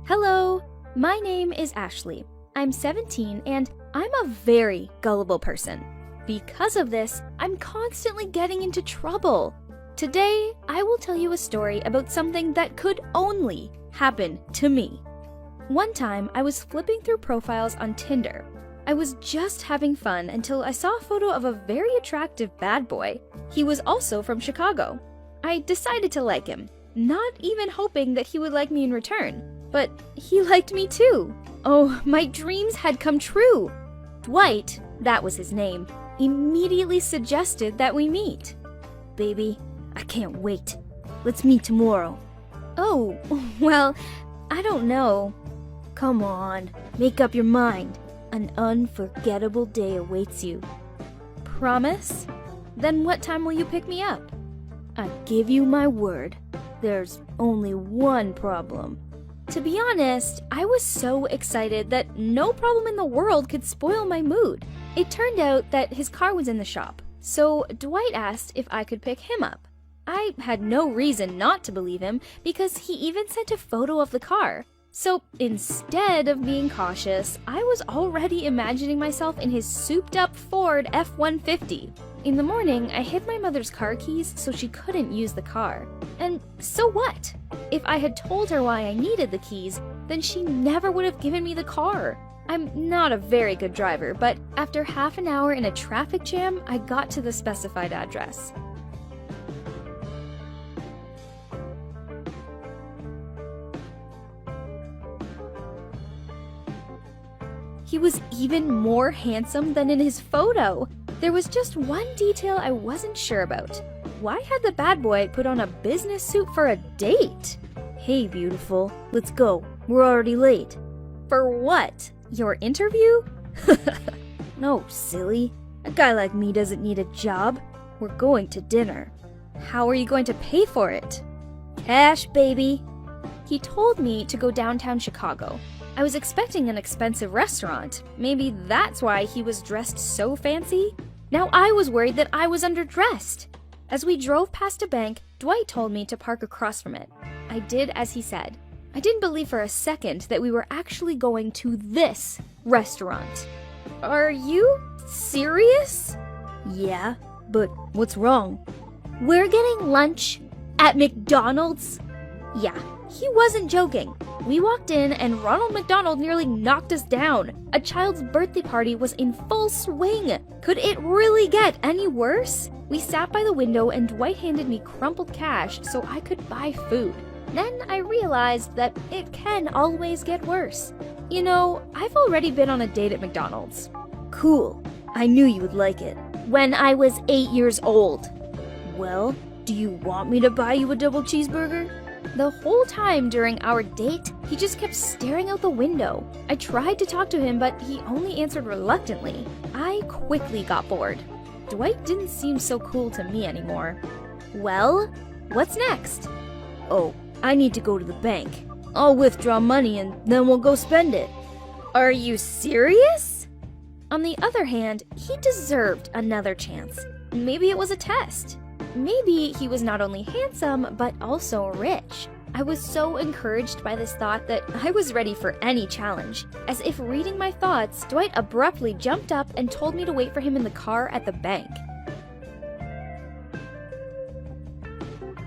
Hello, my name is Ashley. I'm 17 and I'm a very gullible person. Because of this, I'm constantly getting into trouble. Today, I will tell you a story about something that could only happen to me. One time, I was flipping through profiles on Tinder. I was just having fun until I saw a photo of a very attractive bad boy. He was also from Chicago. I decided to like him, not even hoping that he would like me in return. But he liked me too. Oh, my dreams had come true. Dwight, that was his name, immediately suggested that we meet. Baby, I can't wait. Let's meet tomorrow. Oh, well, I don't know. Come on, make up your mind. An unforgettable day awaits you. Promise? Then what time will you pick me up? I give you my word. There's only one problem. To be honest, I was so excited that no problem in the world could spoil my mood. It turned out that his car was in the shop, so Dwight asked if I could pick him up. I had no reason not to believe him because he even sent a photo of the car. So instead of being cautious, I was already imagining myself in his souped-up Ford F-150. In the morning, I hid my mother's car keys so she couldn't use the car. And so what? If I had told her why I needed the keys, then she never would have given me the car. I'm not a very good driver, but after half an hour in a traffic jam, I got to the specified address. He was even more handsome than in his photo. There was just one detail I wasn't sure about. Why had the bad boy put on a business suit for a date? Hey, beautiful, let's go. We're already late. For what? Your interview? No, silly. A guy like me doesn't need a job. We're going to dinner. How are you going to pay for it? Cash, baby. He told me to go downtown Chicago. I was expecting an expensive restaurant. Maybe that's why he was dressed so fancy. Now I was worried that I was underdressed. As we drove past a bank, Dwight told me to park across from it. I did as he said. I didn't believe for a second that we were actually going to this restaurant. Are you serious? Yeah, but what's wrong? We're getting lunch at McDonald's? Yeah, he wasn't joking. We walked in and Ronald McDonald nearly knocked us down. A child's birthday party was in full swing. Could it really get any worse? We sat by the window and Dwight handed me crumpled cash so I could buy food. Then I realized that it can always get worse. You know, I've already been on a date at McDonald's. Cool. I knew you would like it. When I was 8 years old. Well, do you want me to buy you a double cheeseburger? The whole time during our date, he just kept staring out the window. I tried to talk to him, but he only answered reluctantly. I quickly got bored. Dwight didn't seem so cool to me anymore. Well, what's next? Oh, I need to go to the bank. I'll withdraw money and then we'll go spend it. Are you serious? On the other hand, he deserved another chance. Maybe it was a test. Maybe he was not only handsome, but also rich. I was so encouraged by this thought that I was ready for any challenge. As if reading my thoughts, Dwight abruptly jumped up and told me to wait for him in the car at the bank.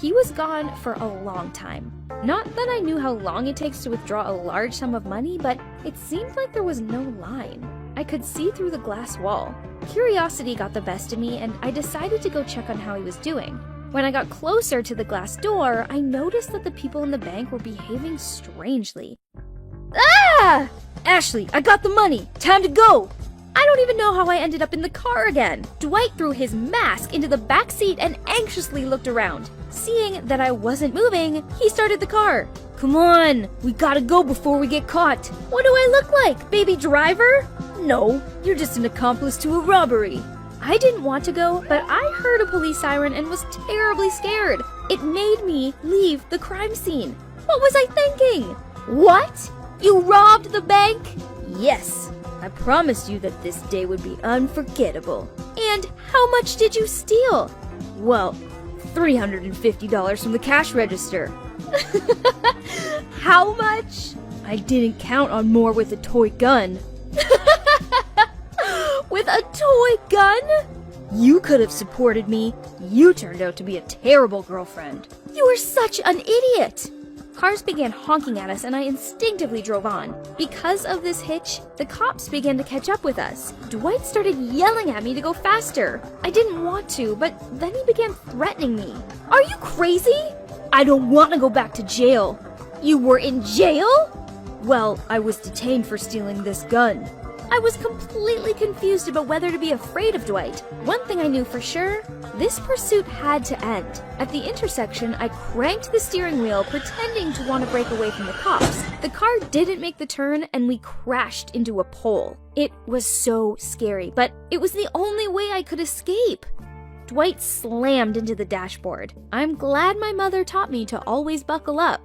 He was gone for a long time. Not that I knew how long it takes to withdraw a large sum of money, but it seemed like there was no line. I could see through the glass wall. Curiosity got the best of me, and I decided to go check on how he was doing. When I got closer to the glass door, I noticed that the people in the bank were behaving strangely. Ah! Ashley, I got the money! Time to go! I don't even know how I ended up in the car again. Dwight threw his mask into the back seat and anxiously looked around. Seeing that I wasn't moving, he started the car. Come on, we gotta go before we get caught. What do I look like, baby driver? No, you're just an accomplice to a robbery. I didn't want to go, but I heard a police siren and was terribly scared. It made me leave the crime scene. What was I thinking? What? You robbed the bank? Yes, I promised you that this day would be unforgettable. And how much did you steal? Well, $350 from the cash register. How much? I didn't count on more with a toy gun. With a toy gun? You could have supported me. You turned out to be a terrible girlfriend. You were such an idiot! Cars began honking at us and I instinctively drove on. Because of this hitch, the cops began to catch up with us. Dwight started yelling at me to go faster. I didn't want to, but then he began threatening me. Are you crazy? I don't want to go back to jail. You were in jail? Well, I was detained for stealing this gun. I was completely confused about whether to be afraid of Dwight. One thing I knew for sure, this pursuit had to end. At the intersection, I cranked the steering wheel, pretending to want to break away from the cops. The car didn't make the turn, and we crashed into a pole. It was so scary, but it was the only way I could escape. Dwight slammed into the dashboard. I'm glad my mother taught me to always buckle up.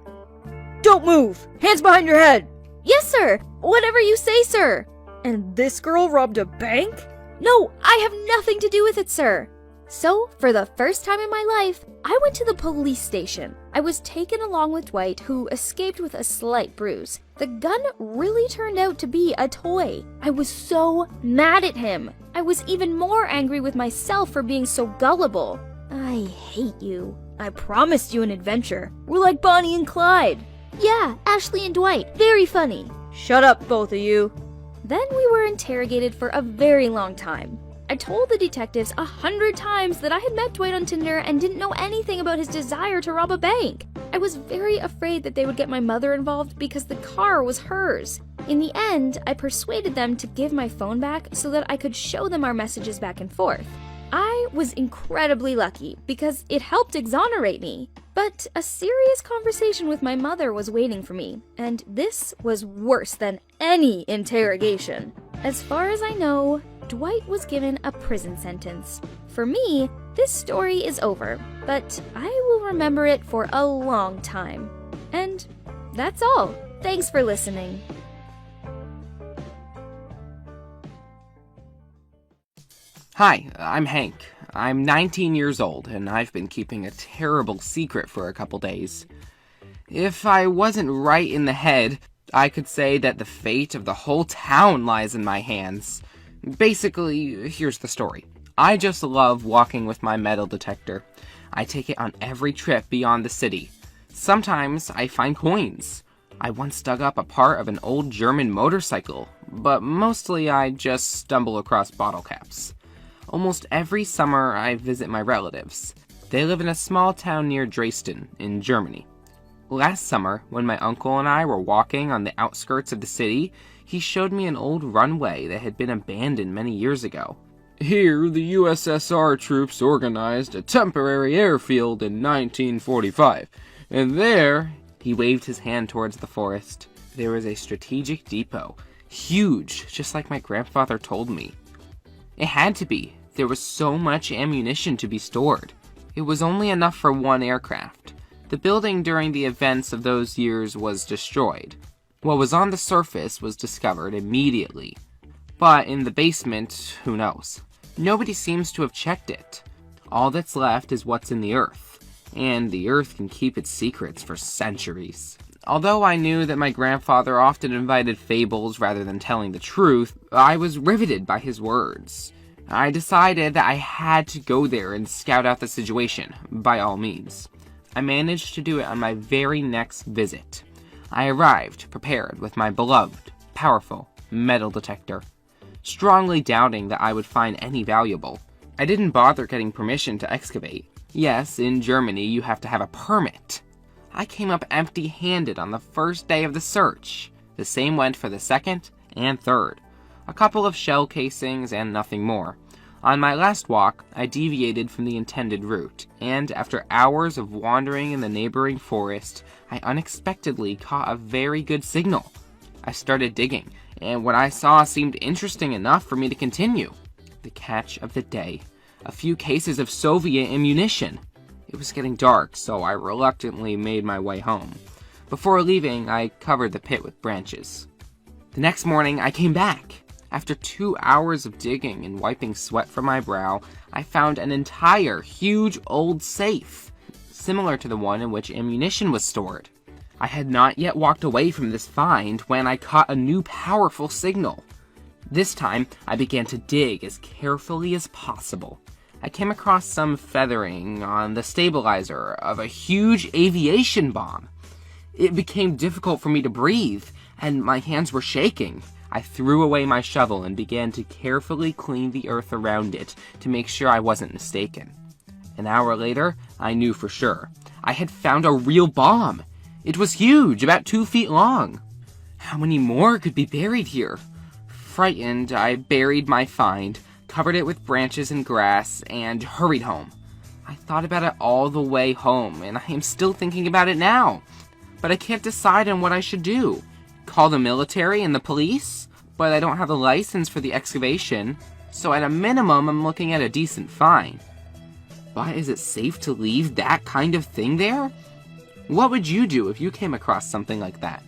Don't move! Hands behind your head! Yes, sir! Whatever you say, sir! And this girl robbed a bank? No, I have nothing to do with it, sir. So, for the first time in my life, I went to the police station. I was taken along with Dwight, who escaped with a slight bruise. The gun really turned out to be a toy. I was so mad at him. I was even more angry with myself for being so gullible. I hate you. I promised you an adventure. We're like Bonnie and Clyde. Yeah, Ashley and Dwight. Very funny. Shut up, both of you. Then we were interrogated for a very long time. I told the detectives 100 times that I had met Dwight on Tinder and didn't know anything about his desire to rob a bank. I was very afraid that they would get my mother involved because the car was hers. In the end, I persuaded them to give my phone back so that I could show them our messages back and forth. I was incredibly lucky because it helped exonerate me. But a serious conversation with my mother was waiting for me, and this was worse than any interrogation. As far as I know, Dwight was given a prison sentence. For me, this story is over, but I will remember it for a long time. And that's all. Thanks for listening. Hi, I'm Hank. I'm 19 years old, and I've been keeping a terrible secret for a couple days. If I wasn't right in the head, I could say that the fate of the whole town lies in my hands. Basically, here's the story. I just love walking with my metal detector. I take it on every trip beyond the city. Sometimes I find coins. I once dug up a part of an old German motorcycle, but mostly I just stumble across bottle caps. Almost every summer, I visit my relatives. They live in a small town near Dresden, in Germany. Last summer, when my uncle and I were walking on the outskirts of the city, he showed me an old runway that had been abandoned many years ago. Here, the USSR troops organized a temporary airfield in 1945, and there, he waved his hand towards the forest, there was a strategic depot, huge, just like my grandfather told me. It had to be. There was so much ammunition to be stored. It was only enough for one aircraft. The building during the events of those years was destroyed. What was on the surface was discovered immediately. But in the basement, who knows? Nobody seems to have checked it. All that's left is what's in the earth. And the earth can keep its secrets for centuries. Although I knew that my grandfather often invited fables rather than telling the truth, I was riveted by his words. I decided that I had to go there and scout out the situation, by all means. I managed to do it on my very next visit. I arrived prepared with my beloved, powerful metal detector, strongly doubting that I would find any valuable. I didn't bother getting permission to excavate. Yes, in Germany you have to have a permit. I came up empty-handed on the first day of the search. The same went for the second and third. A couple of shell casings and nothing more. On my last walk, I deviated from the intended route, and after hours of wandering in the neighboring forest, I unexpectedly caught a very good signal. I started digging, and what I saw seemed interesting enough for me to continue. The catch of the day: a few cases of Soviet ammunition. It was getting dark, so I reluctantly made my way home. Before leaving, I covered the pit with branches. The next morning, I came back. After 2 hours of digging and wiping sweat from my brow, I found an entire, huge old safe, similar to the one in which ammunition was stored. I had not yet walked away from this find when I caught a new powerful signal. This time, I began to dig as carefully as possible. I came across some feathering on the stabilizer of a huge aviation bomb. It became difficult for me to breathe, and my hands were shaking. I threw away my shovel and began to carefully clean the earth around it to make sure I wasn't mistaken. An hour later, I knew for sure. I had found a real bomb. It was huge, about 2 feet long. How many more could be buried here? Frightened, I buried my find, covered it with branches and grass, and hurried home. I thought about it all the way home, and I am still thinking about it now. But I can't decide on what I should do. Call the military and the police? But I don't have a license for the excavation, so at a minimum I'm looking at a decent fine. But is it safe to leave that kind of thing there? What would you do if you came across something like that?